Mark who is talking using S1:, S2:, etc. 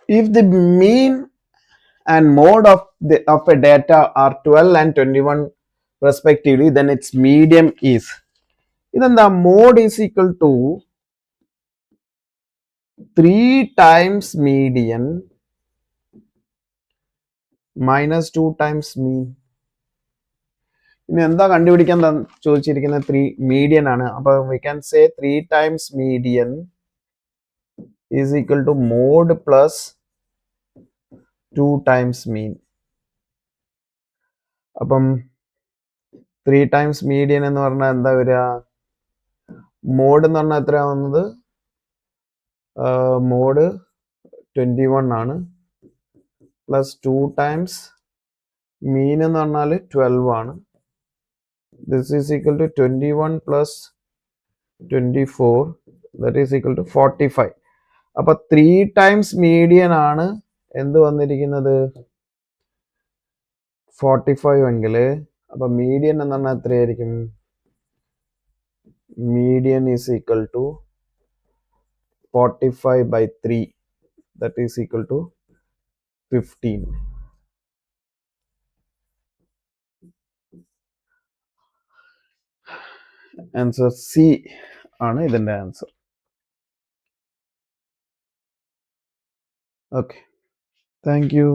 S1: If the mean and mode of a data are 12 and 21 respectively, then its median is. Then the mode is equal to 3 times median minus 2 times mean. ഇനി എന്താ കണ്ടുപിടിക്കാൻ ചോദിച്ചിരിക്കുന്നത് 3 median ആണ്. അപ്പോൾ we can say 3 times median is equal to mode plus 2 times mean. അപ്പം 3 times median എന്ന് പറഞ്ഞാൽ എന്താ വരിക? മോഡ് എന്ന് പറഞ്ഞാൽ എത്രയാണ് വന്നത്? മോഡ് 21 ആണ് പ്ലസ് 2 ടൈംസ് മീൻ എന്ന് പറഞ്ഞാൽ 12 ആണ്. This is equal to 21 plus 24 that is equal to 45. അപ്പൊ 3 ടൈംസ് മീഡിയൻ ആണ് എന്ത് വന്നിരിക്കുന്നത്? 45 എങ്കിൽ അപ്പൊ മീഡിയൻ എന്ന് പറഞ്ഞാൽ എത്രയായിരിക്കും? Median is equal to 45 by 3, that is equal to 15. Answer C ആണ് ഇതിന്റെ ആൻസർ. Okay, thank you.